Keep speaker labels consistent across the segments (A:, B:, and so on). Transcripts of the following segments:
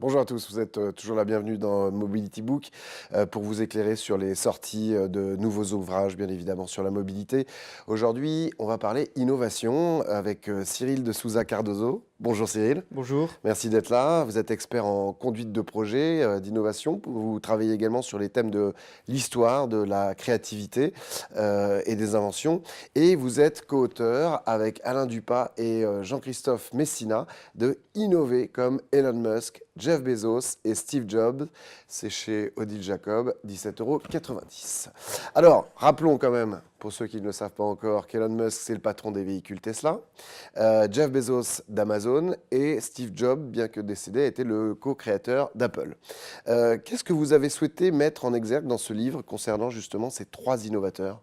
A: Bonjour à tous, vous êtes toujours la bienvenue dans Mobility Book pour vous éclairer sur les sorties de nouveaux ouvrages, bien évidemment, sur la mobilité. Aujourd'hui, on va parler innovation avec Cyril de Souza Cardozo. Bonjour Cyril.
B: Bonjour.
A: Merci d'être là. Vous êtes expert en conduite de projet, d'innovation. Vous travaillez également sur les thèmes de l'histoire, de la créativité et des inventions. Et vous êtes co-auteur avec Alain Dupas et Jean-Christophe Messina de Innover comme Elon Musk, Jeff Bezos et Steve Jobs. C'est chez Odile Jacob, 17,90 €. Alors, rappelons quand même, pour ceux qui ne le savent pas encore, qu'Elon Musk, c'est le patron des véhicules Tesla. Jeff Bezos d'Amazon et Steve Jobs, bien que décédé, était le co-créateur d'Apple. Qu'est-ce que vous avez souhaité mettre en exergue dans ce livre concernant justement ces trois innovateurs?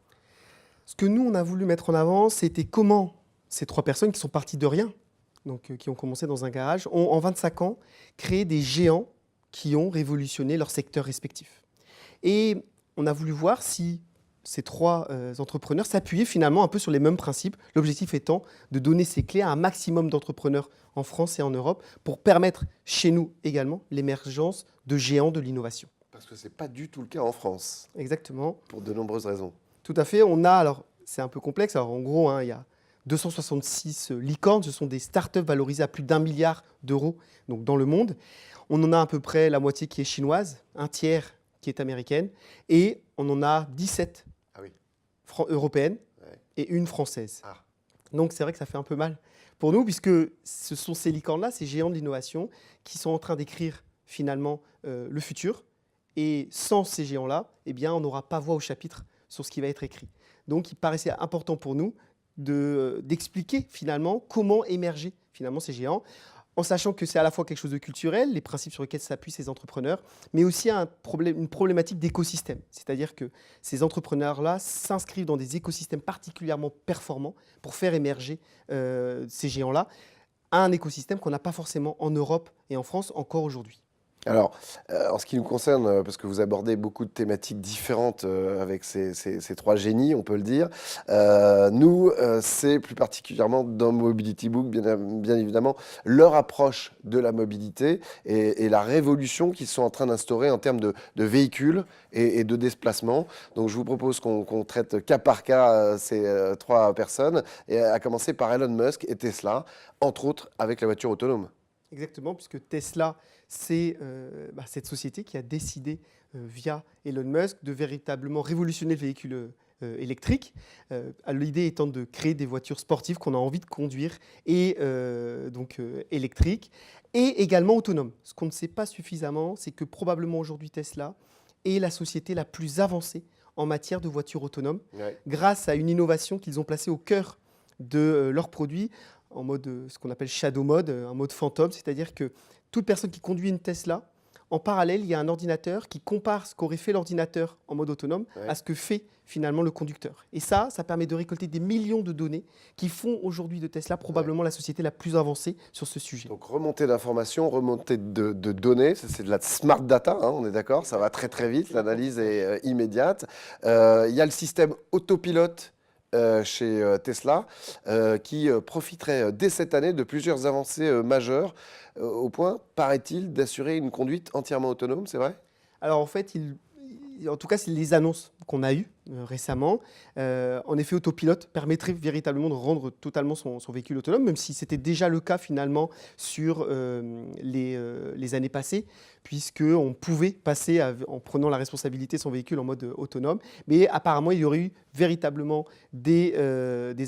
B: Ce que nous, on a voulu mettre en avant, c'était comment ces trois personnes qui sont parties de rien, donc qui ont commencé dans un garage, ont en 25 ans créé des géants qui ont révolutionné leur secteur respectif. Et on a voulu voir si ces trois entrepreneurs s'appuyaient finalement un peu sur les mêmes principes, l'objectif étant de donner ces clés à un maximum d'entrepreneurs en France et en Europe pour permettre chez nous également l'émergence de géants de l'innovation.
A: Parce que ce n'est pas du tout le cas en France,
B: Exactement.
A: pour de nombreuses raisons.
B: Tout à fait. On a, alors c'est un peu complexe, alors en gros, il y a 266 licornes, ce sont des startups valorisées à plus d'1 milliard d'euros donc dans le monde. On en a à peu près la moitié qui est chinoise, un tiers qui est américaine, et on en a 17
A: Ah oui.
B: européennes
A: Ouais.
B: et une française.
A: Ah.
B: Donc c'est vrai que ça fait un peu mal pour nous, puisque ce sont ces licornes-là, ces géants de l'innovation, qui sont en train d'écrire finalement le futur. Et sans ces géants-là, eh bien, on n'aura pas voix au chapitre sur ce qui va être écrit. Donc il paraissait important pour nous d'expliquer finalement comment émerger finalement ces géants, en sachant que c'est à la fois quelque chose de culturel, les principes sur lesquels s'appuient ces entrepreneurs, mais aussi une problématique d'écosystème. C'est-à-dire que ces entrepreneurs-là s'inscrivent dans des écosystèmes particulièrement performants pour faire émerger ces géants-là, un écosystème qu'on n'a pas forcément en Europe et en France encore aujourd'hui.
A: Alors, en ce qui nous concerne, parce que vous abordez beaucoup de thématiques différentes avec ces trois génies, on peut le dire, nous, c'est plus particulièrement dans Mobility Book, bien évidemment, leur approche de la mobilité et la révolution qu'ils sont en train d'instaurer en termes de véhicules et de déplacement. Donc, je vous propose qu'on traite cas par cas ces trois personnes, et à commencer par Elon Musk et Tesla, entre autres avec la voiture autonome.
B: Exactement, puisque Tesla, c'est cette société qui a décidé, via Elon Musk, de véritablement révolutionner le véhicule électrique. L'idée étant de créer des voitures sportives qu'on a envie de conduire et électriques et également autonomes. Ce qu'on ne sait pas suffisamment, c'est que probablement aujourd'hui Tesla est la société la plus avancée en matière de voitures autonomes,
A: Ouais.
B: grâce à une innovation qu'ils ont placée au cœur de leurs produits, en mode, ce qu'on appelle shadow mode, un mode fantôme, c'est-à-dire que toute personne qui conduit une Tesla, en parallèle, il y a un ordinateur qui compare ce qu'aurait fait l'ordinateur en mode autonome
A: Ouais.
B: à ce que fait finalement le conducteur. Et ça permet de récolter des millions de données qui font aujourd'hui de Tesla probablement la société la plus avancée sur ce sujet.
A: Donc remontée d'informations, remontée de données, c'est de la smart data, hein, on est d'accord, ça va très très vite, l'analyse est immédiate. Il y a le système autopilote chez Tesla qui profiterait dès cette année de plusieurs avancées majeures au point, paraît-il, d'assurer une conduite entièrement autonome, c'est vrai?
B: Alors en fait, en tout cas, c'est les annonces qu'on a eues récemment. En effet, Autopilote permettrait véritablement de rendre totalement son véhicule autonome, même si c'était déjà le cas finalement sur les années passées, puisqu'on pouvait passer en prenant la responsabilité de son véhicule en mode autonome. Mais apparemment, il y aurait eu véritablement des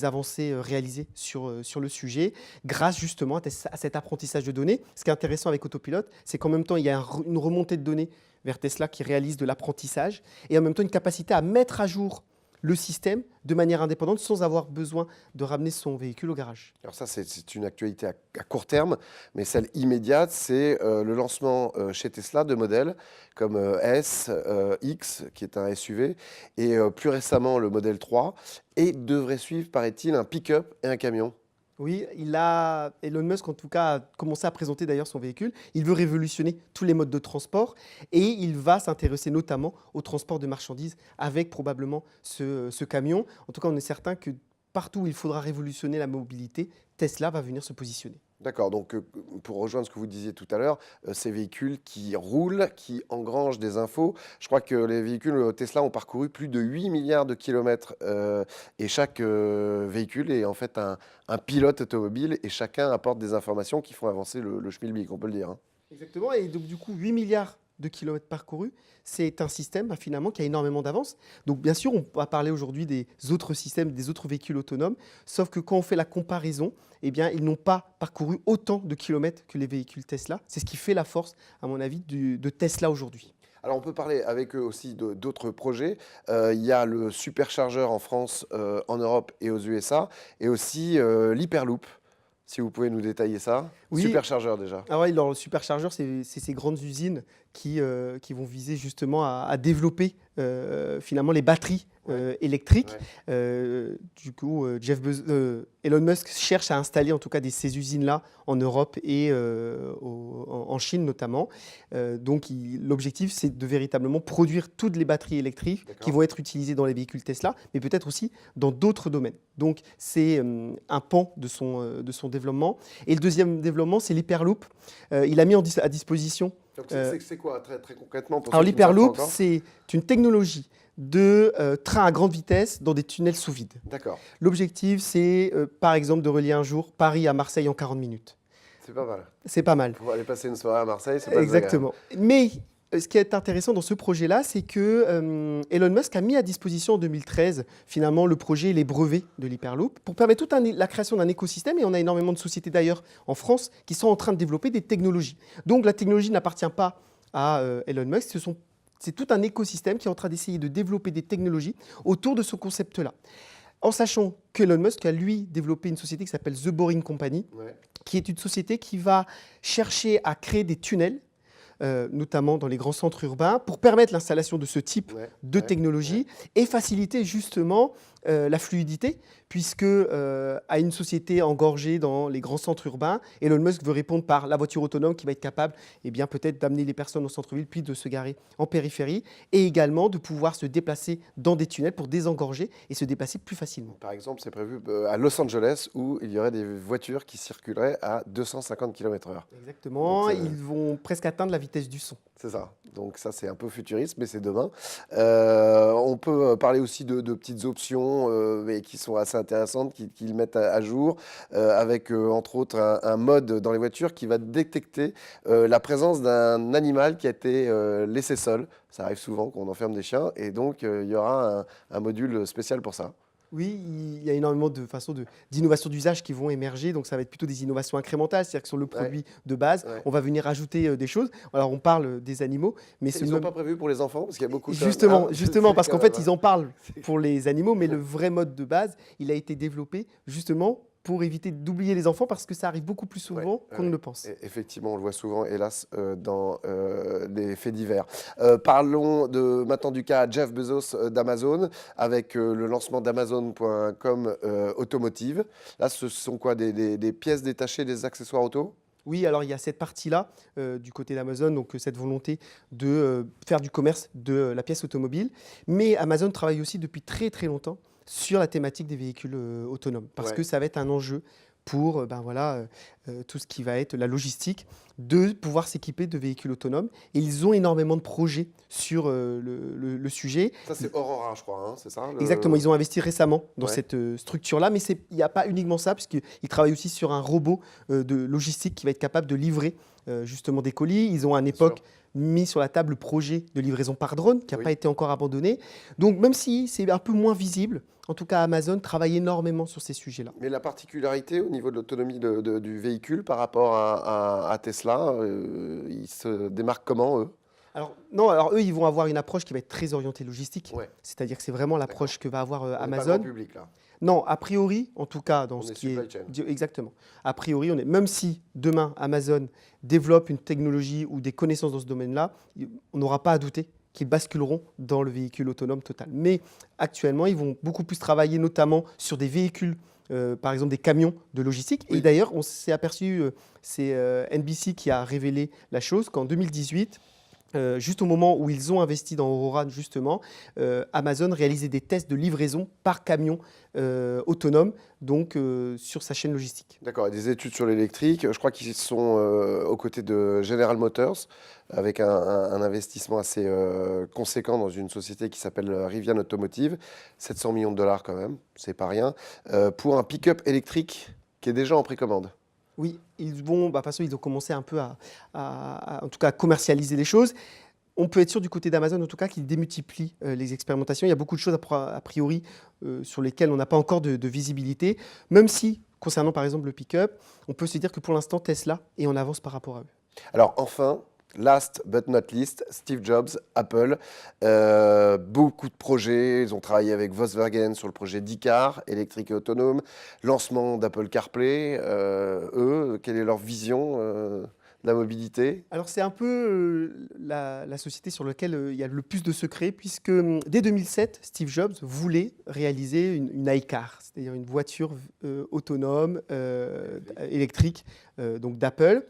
B: avancées réalisées sur le sujet, grâce justement à cet apprentissage de données. Ce qui est intéressant avec Autopilote, c'est qu'en même temps, il y a une remontée de données vers Tesla qui réalise de l'apprentissage et en même temps une capacité à mettre à jour le système de manière indépendante sans avoir besoin de ramener son véhicule au garage.
A: Alors ça, c'est une actualité à court terme, mais celle immédiate, c'est le lancement chez Tesla de modèles comme S, X, qui est un SUV, et plus récemment le modèle 3, et devrait suivre, paraît-il, un pick-up et un camion.
B: Oui, Elon Musk en tout cas a commencé à présenter d'ailleurs son véhicule. Il veut révolutionner tous les modes de transport et il va s'intéresser notamment au transport de marchandises avec probablement ce camion. En tout cas, on est certain que partout où il faudra révolutionner la mobilité, Tesla va venir se positionner.
A: D'accord, donc pour rejoindre ce que vous disiez tout à l'heure, ces véhicules qui roulent, qui engrangent des infos, je crois que les véhicules Tesla ont parcouru plus de 8 milliards de kilomètres et chaque véhicule est en fait un pilote automobile et chacun apporte des informations qui font avancer le schmilblick, on peut le dire, hein.
B: Exactement, et donc du coup, 8 milliards de kilomètres parcourus, c'est un système finalement qui a énormément d'avance. Donc bien sûr, on va parler aujourd'hui des autres systèmes, des autres véhicules autonomes, sauf que quand on fait la comparaison, eh bien, ils n'ont pas parcouru autant de kilomètres que les véhicules Tesla. C'est ce qui fait la force, à mon avis, de Tesla aujourd'hui.
A: Alors on peut parler avec eux aussi d'autres projets. Il y a le superchargeur en France, en Europe et aux USA, et aussi l'Hyperloop. Si vous pouvez nous détailler ça.
B: Oui.
A: Superchargeur déjà.
B: Ah ouais, alors, le superchargeur, c'est ces grandes usines qui vont viser justement à développer finalement les batteries électriques.
A: Ouais.
B: Du coup, Elon Musk cherche à installer en tout cas ces usines-là en Europe et en Chine notamment. Donc l'objectif, c'est de véritablement produire toutes les batteries électriques qui vont être utilisées dans les véhicules Tesla, mais peut-être aussi dans d'autres domaines. Donc c'est un pan de son développement. Et le deuxième développement, c'est l'Hyperloop. Il a mis à disposition.
A: Donc c'est quoi très, très concrètement pour
B: Alors
A: ceux qui ne savent pas
B: l'Hyperloop,
A: encore?
B: c'est une technologie de train à grande vitesse dans des tunnels sous vide.
A: D'accord,
B: L'objectif, c'est par exemple de relier un jour Paris à Marseille en 40 minutes.
A: c'est pas mal.
B: C'est pas mal.
A: Pour aller passer une soirée à Marseille, c'est pas désagréable.
B: Exactement. Mais ce qui est intéressant dans ce projet-là, c'est que Elon Musk a mis à disposition en 2013 finalement le projet et les brevets de l'Hyperloop pour permettre la création d'un écosystème. Et on a énormément de sociétés d'ailleurs en France qui sont en train de développer des technologies. Donc la technologie n'appartient pas à Elon Musk, c'est tout un écosystème qui est en train d'essayer de développer des technologies autour de ce concept-là. En sachant qu'Elon Musk a lui développé une société qui s'appelle The Boring Company, qui est une société qui va chercher à créer des tunnels, notamment dans les grands centres urbains, pour permettre l'installation de ce type de technologie et faciliter justement la fluidité, puisque à une société engorgée dans les grands centres urbains, Elon Musk veut répondre par la voiture autonome qui va être capable peut-être d'amener les personnes au centre-ville, puis de se garer en périphérie, et également de pouvoir se déplacer dans des tunnels pour désengorger et se déplacer plus facilement.
A: Par exemple, c'est prévu à Los Angeles où il y aurait des voitures qui circuleraient à 250 km/h.
B: Exactement, ils vont presque atteindre la vitesse du son.
A: C'est ça. Donc ça, c'est un peu futuriste, mais c'est demain. On peut parler aussi de petites options mais qui sont assez intéressantes, qu'ils mettent à jour, avec entre autres un mode dans les voitures qui va détecter la présence d'un animal qui a été laissé seul. Ça arrive souvent qu'on enferme des chiens, et donc il y aura un module spécial pour ça.
B: Oui, il y a énormément de façons d'innovations d'usage qui vont émerger, donc ça va être plutôt des innovations incrémentales, c'est-à-dire que sur le produit de base, on va venir ajouter des choses. Alors on parle des animaux, mais
A: ils ne sont pas prévus pour les enfants, parce qu'il y a beaucoup de...
B: Justement, parce qu'en fait, ils en parlent pour les animaux, mais le vrai mode de base, il a été développé justement pour éviter d'oublier les enfants, parce que ça arrive beaucoup plus souvent qu'on ne le pense.
A: Effectivement, on le voit souvent, hélas, dans les faits divers. Parlons maintenant du cas Jeff Bezos d'Amazon, avec le lancement d'Amazon.com automotive. Là, ce sont quoi, des pièces détachées, des accessoires auto?
B: Oui, alors il y a cette partie-là du côté d'Amazon, donc cette volonté de faire du commerce de la pièce automobile. Mais Amazon travaille aussi depuis très très longtemps sur la thématique des véhicules autonomes, parce que ça va être un enjeu pour tout ce qui va être la logistique, de pouvoir s'équiper de véhicules autonomes. Et ils ont énormément de projets sur le sujet.
A: Ça, c'est Aurora, je crois, hein, c'est ça
B: Exactement, ils ont investi récemment dans cette structure-là, mais il n'y a pas uniquement ça, puisqu'ils travaillent aussi sur un robot de logistique qui va être capable de livrer justement des colis. Ils ont à une époque mis sur la table le projet de livraison par drone, qui n'a pas été encore abandonné. Donc même si c'est un peu moins visible, en tout cas Amazon travaille énormément sur ces sujets-là.
A: Mais la particularité au niveau de l'autonomie du véhicule par rapport à Tesla, ils se démarquent comment, eux?
B: Alors eux, ils vont avoir une approche qui va être très orientée logistique. C'est-à-dire que c'est vraiment l'approche que va avoir Amazon.
A: Pas grand public, là.
B: Non, a priori, en tout cas, dans ce qui est... Exactement. A priori, même si demain, Amazon développe une technologie ou des connaissances dans ce domaine-là, on n'aura pas à douter qu'ils basculeront dans le véhicule autonome total. Mais actuellement, ils vont beaucoup plus travailler notamment sur des véhicules, par exemple des camions de logistique. Et d'ailleurs, on s'est aperçu, c'est NBC qui a révélé la chose, qu'en 2018, juste au moment où ils ont investi dans Aurora, justement, Amazon réalisait des tests de livraison par camion autonome, donc sur sa chaîne logistique.
A: D'accord, et des études sur l'électrique. Je crois qu'ils sont aux côtés de General Motors, avec un investissement assez conséquent dans une société qui s'appelle Rivian Automotive. 700 millions de dollars quand même, c'est pas rien. Pour un pick-up électrique qui est déjà en précommande.
B: Oui, ils vont, de toute façon, ils ont commencé un peu en tout cas, à commercialiser les choses. On peut être sûr du côté d'Amazon, en tout cas, qu'ils démultiplient les expérimentations. Il y a beaucoup de choses a priori sur lesquelles on n'a pas encore de visibilité, même si, concernant par exemple le pick-up, on peut se dire que pour l'instant, Tesla est en avance par rapport à eux.
A: Alors enfin, last but not least, Steve Jobs, Apple. Beaucoup de projets. Ils ont travaillé avec Volkswagen sur le projet d'e-car, électrique et autonome. Lancement d'Apple CarPlay. Eux, quelle est leur vision de la mobilité?
B: Alors c'est un peu la société sur laquelle il y a le plus de secrets, puisque dès 2007, Steve Jobs voulait réaliser une iCar, c'est-à-dire une voiture autonome, électrique, donc d'Apple.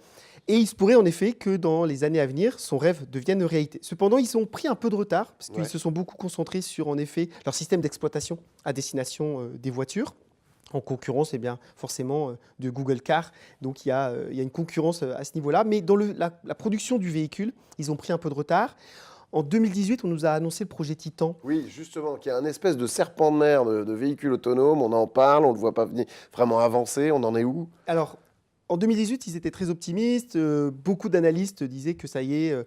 B: Et il se pourrait en effet que dans les années à venir, son rêve devienne réalité. Cependant, ils ont pris un peu de retard, parce qu'ils se sont beaucoup concentrés sur en effet leur système d'exploitation à destination des voitures. En concurrence, eh bien, forcément, de Google Car. Donc, il y a une concurrence à ce niveau-là. Mais dans la production du véhicule, ils ont pris un peu de retard. En 2018, on nous a annoncé le projet Titan.
A: Oui, justement, qui est un espèce de serpent de mer de véhicules autonomes. On en parle, on ne le voit pas venir vraiment avancer. On en est où?
B: Alors, en 2018, ils étaient très optimistes. Beaucoup d'analystes disaient que ça y est,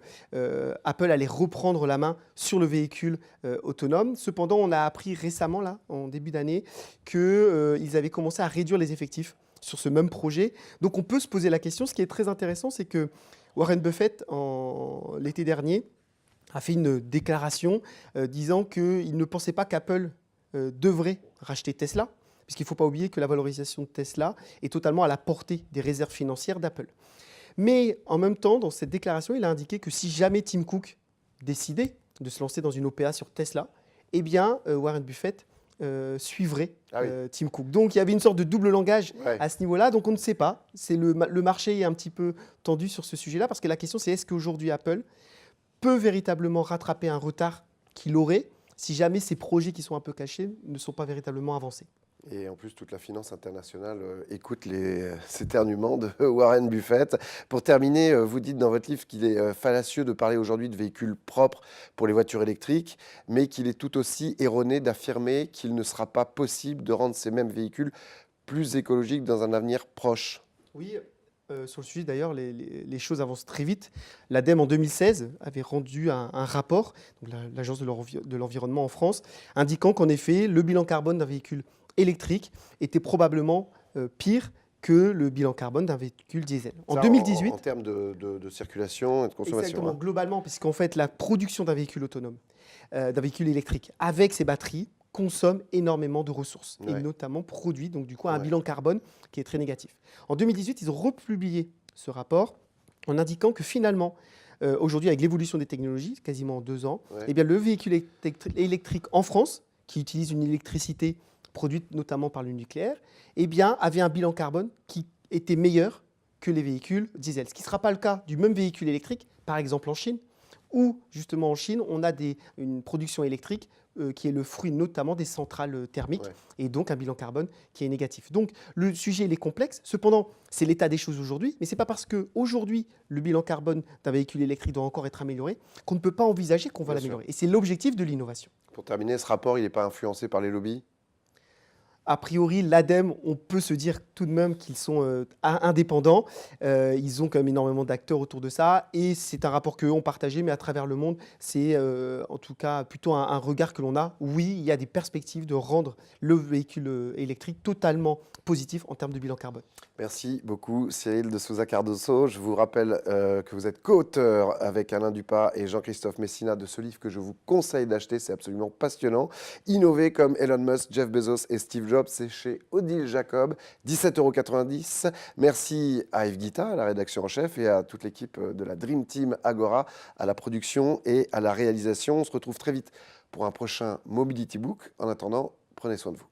B: Apple allait reprendre la main sur le véhicule autonome. Cependant, on a appris récemment, là, en début d'année, qu'ils avaient commencé à réduire les effectifs sur ce même projet. Donc, on peut se poser la question. Ce qui est très intéressant, c'est que Warren Buffett, l'été dernier, a fait une déclaration disant qu'il ne pensait pas qu'Apple devrait racheter Tesla, puisqu'il ne faut pas oublier que la valorisation de Tesla est totalement à la portée des réserves financières d'Apple. Mais en même temps, dans cette déclaration, il a indiqué que si jamais Tim Cook décidait de se lancer dans une OPA sur Tesla, eh bien, Warren Buffett suivrait Tim Cook. Donc, il y avait une sorte de double langage à ce niveau-là. Donc, on ne sait pas. Le marché est un petit peu tendu sur ce sujet-là, parce que la question, c'est est-ce qu'aujourd'hui, Apple peut véritablement rattraper un retard qu'il aurait si jamais ces projets qui sont un peu cachés ne sont pas véritablement avancés.
A: Et en plus, toute la finance internationale écoute ces éternuements de Warren Buffett. Pour terminer, vous dites dans votre livre qu'il est fallacieux de parler aujourd'hui de véhicules propres pour les voitures électriques, mais qu'il est tout aussi erroné d'affirmer qu'il ne sera pas possible de rendre ces mêmes véhicules plus écologiques dans un avenir proche.
B: Oui, sur le sujet d'ailleurs, les choses avancent très vite. L'ADEME en 2016 avait rendu un rapport, donc l'Agence de l'environnement en France, indiquant qu'en effet, le bilan carbone d'un véhicule électrique était probablement pire que le bilan carbone d'un véhicule diesel. En 2018,
A: en termes de circulation et de consommation.
B: Exactement, globalement, puisqu'en fait, la production d'un véhicule autonome, d'un véhicule électrique, avec ses batteries, consomme énormément de ressources, et notamment produit donc du coup un bilan carbone qui est très négatif. En 2018, ils ont republié ce rapport en indiquant que finalement, aujourd'hui, avec l'évolution des technologies, quasiment en 2 ans, eh bien, le véhicule électrique en France, qui utilise une électricité produite notamment par le nucléaire, eh bien, avait un bilan carbone qui était meilleur que les véhicules diesel. Ce qui ne sera pas le cas du même véhicule électrique, par exemple en Chine, où justement en Chine, on a une production électrique qui est le fruit notamment des centrales thermiques, et donc un bilan carbone qui est négatif. Donc le sujet il est complexe, cependant c'est l'état des choses aujourd'hui, mais ce n'est pas parce qu'aujourd'hui le bilan carbone d'un véhicule électrique doit encore être amélioré qu'on ne peut pas envisager qu'on va l'améliorer. Et c'est l'objectif de l'innovation.
A: Pour terminer, ce rapport, il n'est pas influencé par les lobbies?
B: A priori, l'ADEME, on peut se dire tout de même qu'ils sont indépendants. Ils ont quand même énormément d'acteurs autour de ça. Et c'est un rapport qu'eux ont partagé, mais à travers le monde, c'est en tout cas plutôt un regard que l'on a. Oui, il y a des perspectives de rendre le véhicule électrique totalement positif en termes de bilan carbone.
A: Merci beaucoup Cyril de Souza Cardoso. Je vous rappelle que vous êtes co-auteur avec Alain Dupas et Jean-Christophe Messina de ce livre que je vous conseille d'acheter. C'est absolument passionnant. Innover comme Elon Musk, Jeff Bezos et Steve Jobs, c'est chez Odile Jacob, 17,90 €. Merci à Yves Guita, à la rédaction en chef, et à toute l'équipe de la Dream Team Agora, à la production et à la réalisation. On se retrouve très vite pour un prochain Mobility Book. En attendant, prenez soin de vous.